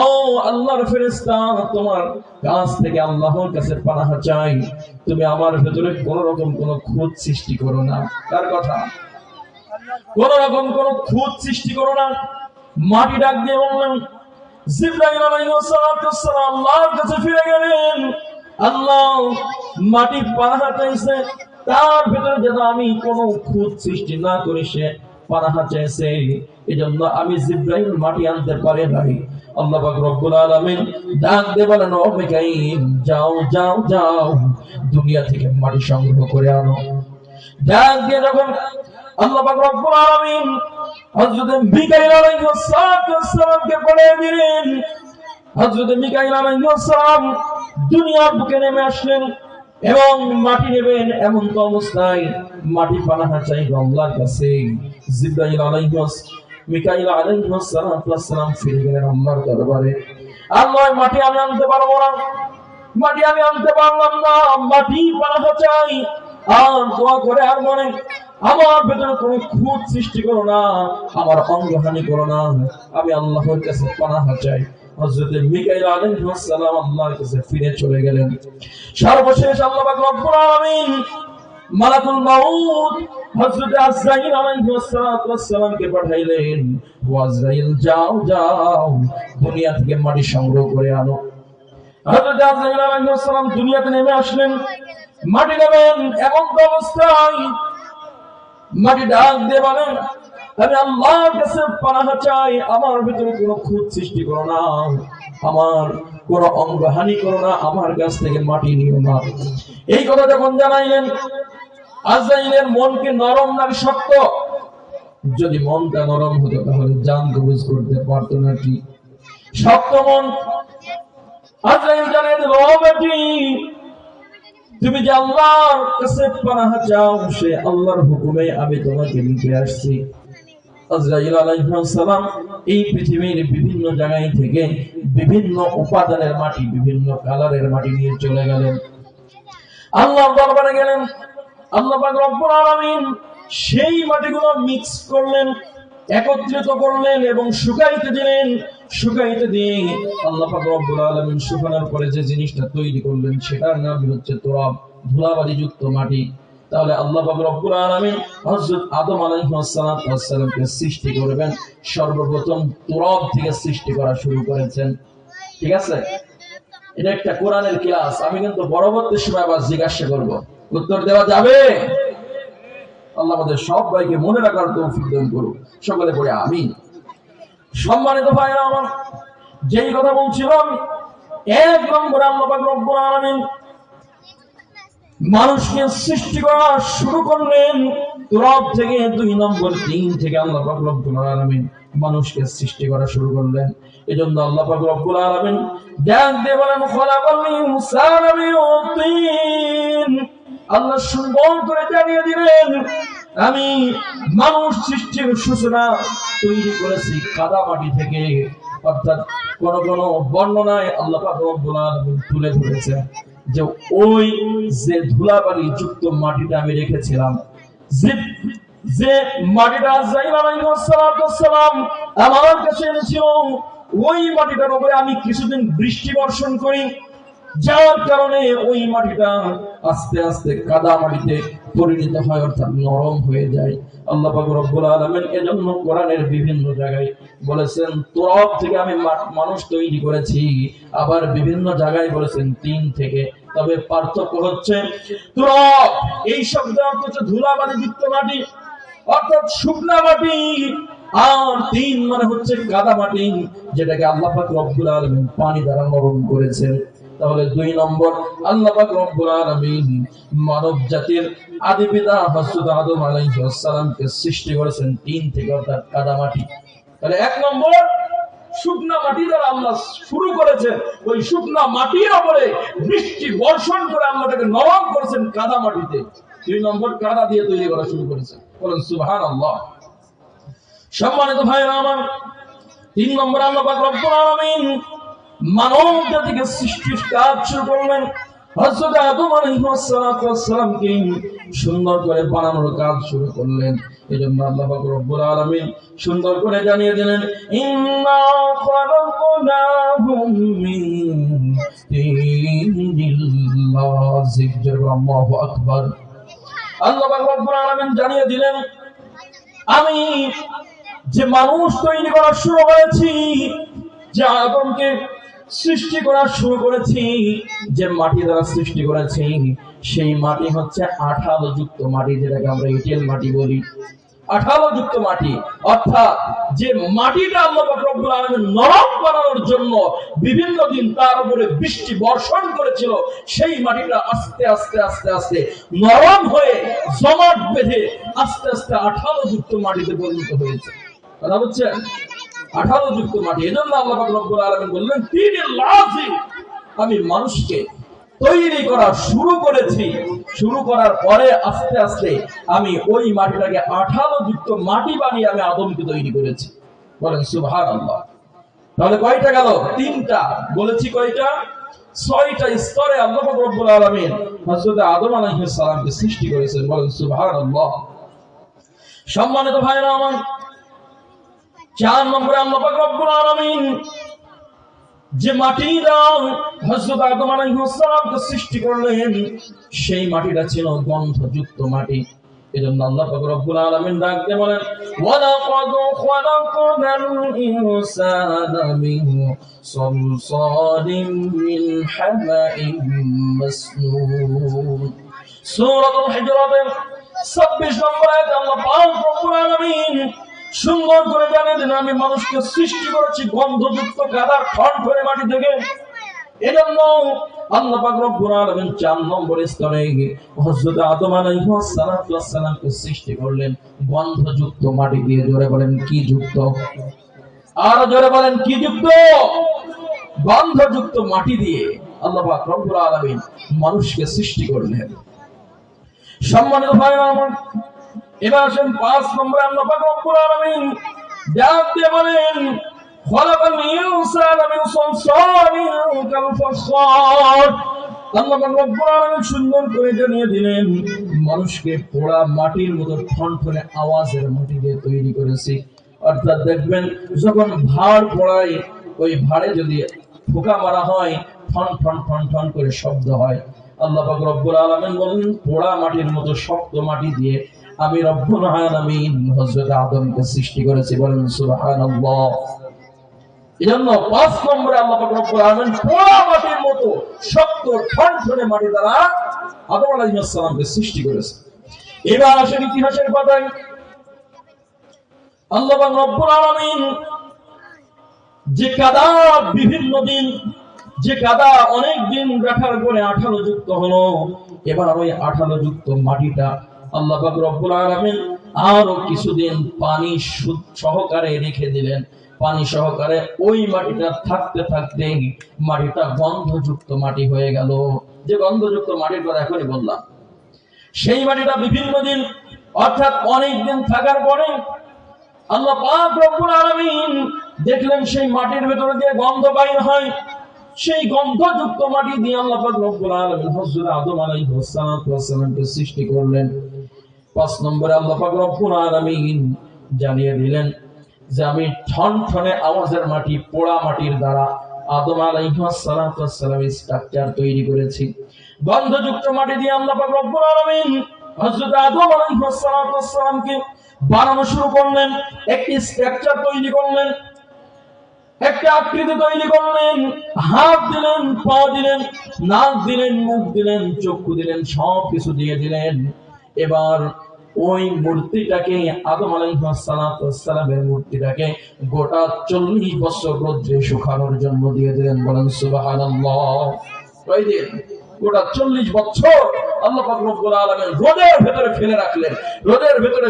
ও আল্লাহর ফেরেশতা, তোমার কাছ থেকে আল্লাহর কাছে পানাহ চাই, তুমি আমার ভেতরে কোন রকম কোন খুঁত সৃষ্টি করো না। কার কথা? কোন রকম কোন খুঁত সৃষ্টি করো না। মাটি ডাক দিয়ে বললেন, জিবরাইল আলাইহিস সালাম আল্লাহর কাছে ফিরে গেলেন। আল্লাহ মাটি পানাহ চাইছে, তার ভেতরে যেন আমি কোন খুঁত সৃষ্টি না করি, সে পানাহ চাইছে, এজন্য আমি জিবরাইল মাটি আনতে পারি নাই। আল্লাহ পাক রব্বুল আলামিন ডাক দিয়ে বলেন, ও মিকাইল, যাও যাও যাও, দুনিয়া থেকে মাটি সংগ্রহ করে আনো। ডাক দিয়ে যখন আল্লাহ পাক রব্বুল আলামিন হযরত মিকাইল আলাইহিস সালামকে পাঠিয়ে দিলেন, হযরত মিকাইল আলাইহিস সালাম দুনিয়ার বুকে নেমে আসলেন এবং মাটি নেবেন এমন তো অবস্থায় মাটি পানাহ চাই আল্লাহর কাছে। জিবরাইল আলাইহিস মিকাইল আলাইহিস সালাম ফিরে গেলেন আল্লাহর দরবারে। আল্লাহ, মাটি আমি আনতে পারবো না, মাটি আমি আনতে পারলাম না, মাটি পানাহ চাই। আর দোয়া করে আর মনে, আমার ভেতরে কোনো খুঁত সৃষ্টি করো না, আমার অঙ্গহানি করো না, আমি আল্লাহর কাছে পানাহ চাই। হযরত মিকাইল আলাইহিস সালাম আল্লাহর কাছে ফিরে চলে গেলেন। সর্বশেষ আল্লাহ পাক রব্বুল আলামিন মালাকুল মাউত হযরত আজরাইল আলাইহিস সালামকে পাঠাইলেন, ও আজরাইল, যাও যাও, দুনিয়া থেকে মাটি সংগ্রহ করে আনো। হযরত আজরাইল আলাইহিস সালাম দুনিয়াতে নেমে আসলেন, মাটি নেবেন এমন অবস্থায় মাটি ডাক দিয়ে বলেন, আমি আল্লাহর কাছে পানাহ চাই, আমার ভিতরে কোনো খুঁত সৃষ্টি করো না, আমার কোনো অঙ্গহানি করো না, আমার কাছ থেকে মাটি নিও না। এই কথা যখন জানাইলেন, আজরাইলের মনকে নরম না শক্ত? যদি মনটা নরম হতো তাহলে জান কবজ করতে পারতো নাকি? শক্ত মন। আজরাইল জানাই দিল, ও বেটি, তুমি যে আল্লাহর কাছে পানাহ চাও, সে আল্লাহর হুকুমে আমি তোমাকে নিতে আসছি। আজরাইল আলাইহিস সালাম এই পৃথিবীর বিভিন্ন জায়গায় থেকে বিভিন্ন উপাদানের মাটি, বিভিন্ন কালারের মাটি নিয়ে চলে গেলেন, আল্লাহর দরবারে গেলেন। আল্লাহ পাক রব্বুল আলামিন সেই মাটিগুলো মিক্স করলেন, একত্রিত করলেন এবং শুকাইতে দিলেন। শুকাইতে দিয়ে আল্লাহ পাক রব্বুল আলামিন শুকানোর পরে যে জিনিসটা তৈরি করলেন সেটার নাম হচ্ছে তুরাব, ধুলাবালি যুক্ত মাটি। তাহলে আল্লাহ পাক রব্বুল আলামিন হযরত আদম আলাইহিস সালামকে সৃষ্টি করবেন, সর্বপ্রথম তুরাব থেকে সৃষ্টি করা শুরু করেছেন। ঠিক আছে, এটা একটা কোরআনের ক্লাস। আমি কিন্তু পরবর্তী সময় আবার জিজ্ঞাসা করব, উত্তর দেওয়া যাবে? আল্লাহ আমাদের সবাইকে মনে রাখার তৌফিক দান করুন। সকলে পড়ে আমিন। সম্মানিত ভাইরা আমার, যেই কথা বলছিলাম, এক নম্বরে আল্লাহ পাক রব্বুল আলামিন মানুষকে সৃষ্টি করা শুরু করলেন তুরাব থেকে। 2 নম্বর 3 থেকে আল্লাহ পাক রব্বুল আলামিন মানুষকে সৃষ্টি করা শুরু করলেন। এজন্য আল্লাহ পাক রব্বুল আলামিন ডাক দিয়ে বলেন, খলাকাল ইনসানা মিন তিন। আল্লাহ সুন্দর করে জানিয়ে দিলেন, আমি মানুষ সৃষ্টির সূচনা তৈরি করেছি কাদা মাটি থেকে। অর্থাৎ কোন কোন বর্ণনায় আল্লাহ পাক রব্বুল আলামিন তুলে ধরেছে যে ওই যে ধুলাবালি যুক্ত মাটিটা আমি রেখেছিলাম, যে মাটিটা আজরাইল আলাইহিস সালাম আমার কাছে এনেছিল, ওই মাটিটার উপরে আমি কিছুদিন বৃষ্টি বর্ষণ করি, যার কারণে ওই মাটিটা আস্তে আস্তে কাদা মাটিতে পরিণত হয়, অর্থাৎ নরম হয়ে যায়। আল্লাহ পাক রব্বুল আলামিন এজন্য কোরআনের বিভিন্ন জায়গায় বলেছেন তুরাব থেকে আমি মানুষ তৈরি করেছি, আবার বিভিন্ন জায়গায় বলেছেন 3 থেকে। তবে পার্থক্য হচ্ছে, তুরাব এই শব্দের অর্থ হচ্ছে ধুলাবালি যুক্ত মাটি, অর্থাৎ শুকনা মাটি, আর 3 মানে হচ্ছে কাদা মাটি, যেটাকে আল্লাহ পাক রব্বুল আলামিন পানি দ্বারা নরম করেছেন। তাহলে 2 নম্বর, আল্লাহ পাক রব্বুল আলামিন মানব জাতির আদি পিতা হযরত আদম আলাইহিস সালামকে সৃষ্টি করেছেন 3 থেকে, অর্থাৎ কাদা মাটি। তাহলে 1 নম্বর শুকনা মাটি দ্বারা আল্লাহ শুরু করেছেন, ওই শুকনা মাটির উপরে বৃষ্টি বর্ষণ করে আল্লাহ তাকে নরম করেছেন কাদা মাটিতে। 2 নম্বর কাদা দিয়ে তৈরি করা শুরু করেছেন। বলেন সুবহানাল্লাহ। সম্মানিত ভাইরা আমার, 3 নম্বর আল্লাহ পাক রব্বুল আলামিন মানব জাতিকে সৃষ্টির কাজ শুরু করলেন। হযরত আদম আলাইহিস সালামকে সুন্দর করে বানানোর কাজ শুরু করলেন। এজন্য আল্লাহ পাক রব্বুল আলামিন সুন্দর করে জানিয়ে দিলেন, ইন্না খালাকনাহুম মিন তিনিল লাযিব। আল্লাহু আকবার। আল্লাহ পাক রব্বুল আলামিন জানিয়ে দিলেন, আমি যে মানুষ তৈরি করা শুরু করেছি, যে আদমকে সৃষ্টি করা শুরু করেছি, যে মাটি দ্বারা সৃষ্টি করেছি, সেই মাটি হচ্ছে আঠালো যুক্ত মাটি, যেটাকে আমরা এঁটেল মাটি বলি। আঠালো যুক্ত মাটি, অর্থাৎ যে মাটিটা আল্লাহ পাক রব্বুল আলামিন নরম বানানোর জন্য বিভিন্ন দিন তার উপরে বৃষ্টি বর্ষণ করেছিল, সেই মাটিটা আস্তে আস্তে আস্তে আস্তে নরম হয়ে জমাট বেঁধে আস্তে আস্তে আঠালো যুক্ত মাটিতে পরিণত হয়েছে। কথা বুঝছেন? আঠালো যুক্ত মাটি। এজন্য আল্লাহ পাক রব্বুল আলামিন বললেন, তিনিল লাযিব, আমি মানুষকে তৈরি করা শুরু করেছি, শুরু করার পরে আস্তে আস্তে আমি ওই মাটিটাকে আঠালো যুক্ত মাটি বানিয়ে আমি আদমকে তৈরি করেছি। বলেন সুবহানাল্লাহ। তাহলে কয়টা গেল? তিনটা। বলেছি কয়টা? 6টা স্তরে আল্লাহ পাক রব্বুল আলামিন হযরত আদম আলাইহিস সালামকে সৃষ্টি করেছেন। বলেন সুবহানাল্লাহ। সম্মানিত ভাইরা আমার, 4 নম্বরে আল্লাহ পাক রব্বুল আলামিন যে মাটিটা হযরত আদম আলাইহিস সালামকে সৃষ্টি করলেন, সেই মাটিটা ছিল গন্ধযুক্ত মাটি। এজন্য আল্লাহ পাক রব্বুল আলামিন ডাক দিয়ে বলেন, ওয়ালাকাদ খালাকনাল ইনসানা মিন সালসালিম মিন হামাইম মাসনুন। সূরাতুল হিজরাতের 26 নম্বর আয়াতে আল্লাহ পাক রব্বুল আলামিন সুন্দর করে জানিয়ে দিন, আমি মানুষকে সৃষ্টি করেছি গন্ধযুক্ত গাদার ঠনঠনে মাটি থেকে। এজন্য আল্লাহ পাক রব্বুল আলামিন 4 নম্বর স্তরে হযরত আদম আলাইহিস সালামকে সৃষ্টি করলেন গন্ধযুক্ত মাটি দিয়ে। জোরে বলেন কি যুক্ত? আর জোরে বলেন কি যুক্ত? গন্ধযুক্ত মাটি দিয়ে আল্লাহ পাক রব্বুল আলামিন মানুষকে সৃষ্টি করলেন। সম্মানিত ভাইরা আমার, এবার আসেন 5 নম্বরে আল্লাহ পাক রব্বুল আলামিন ডাক দিয়ে বলেন, খালাকাল ইনসানা মিন সালসালিন কাল ফাখখার। আল্লাহ পাক রব্বুল আলামিন সুন্দর করে জানিয়ে দিলেন, মানুষকে পোড়া মাটির মতো ঠনঠনে আওয়াজের মাটি দিয়ে তৈরি করেছি। অর্থাৎ দেখবেন যখন ভাড় পোড়ায়, ওই ভাড়ে যদি ফোঁকা মারা হয়, ঠন ঠন ঠন ঠন করে শব্দ হয়। আল্লাহ পাক রব্বুল আলামিন বলেন, পোড়া মাটির মতো শক্ত মাটি দিয়ে আমি রব্বুল আলামিন হযরত আদমকে সৃষ্টি করেছি। বলেন সুবহানাল্লাহ। এজন্য 5 নম্বরে আল্লাহ পাক রব্বুল আলামিন পোড়া মাটির মতো শক্ত ঠনঠনে মাটি দ্বারা আদম আলাইহিস সালামকে সৃষ্টি করেছে। এবার আসেন ইতিহাসের পাতায়। আল্লাহ পাক রব্বুল আলামিন যে কাদা বিভিন্ন দিন, যে কাদা অনেক দিন রাখার পরে আঠালো যুক্ত হলো, এবার ওই আঠালো যুক্ত মাটিটা আল্লাহ পাক রব্বুল আলামিন আরো কিছুদিন পানি সহকারে রেখে দিলেন। পানি সহকারে ওই মাটিটা থাকতে থাকতে মাটিটা গন্ধযুক্ত মাটি হয়ে গেল। যে গন্ধযুক্ত মাটির কথা এখনই বললাম, সেই মাটিটা বিভিন্ন দিন অর্থাৎ অনেক দিন থাকার পরে আল্লাহ পাক রব্বুল আলামিন দেখলেন সেই মাটির ভেতরে দিয়ে গন্ধ বাইর হয়। সেই গন্ধযুক্ত মাটি দিয়ে আল্লাহ পাক রব্বুল আলামিন হযরত আদম আলাইহিস সালামকে সৃষ্টি করলেন। 5 নম্বরে আল্লাহ পাক রব্বুল আলামিন জানিয়ে দিলেন যে আমি ঠনঠনে আওয়াজের মাটি, পোড়া মাটির দ্বারা আদম আলাইহিস সালামের স্ট্রাকচার তৈরি করেছি। গন্ধযুক্ত মাটি দিয়ে আল্লাহ পাক রব্বুল আলামিন হযরত আদম আলাইহিস সালামকে বানানো শুরু করলেন। একটি স্ট্রাকচার তৈরি করলেন, একটা আকৃতি তৈরি করলেন। হাত দিলেন, পা দিলেন, নাক দিলেন, মুখ দিলেন, চক্ষু দিলেন, সব কিছু দিয়ে দিলেন। এবার ওই মূর্তিটাকে আদম আলাইহিস সালামের মূর্তিটাকে গোটা 40 বছর রোদ্রে শুকানোর জন্য দিয়ে দিলেন। বলেন সুবহানাল্লাহ। কয় দিন? গোটা 40 বছর আল্লাহ পাক রব্বুল আলামিন রোদের ভেতরে ফেলে রাখলেন। রোদের ভেতরে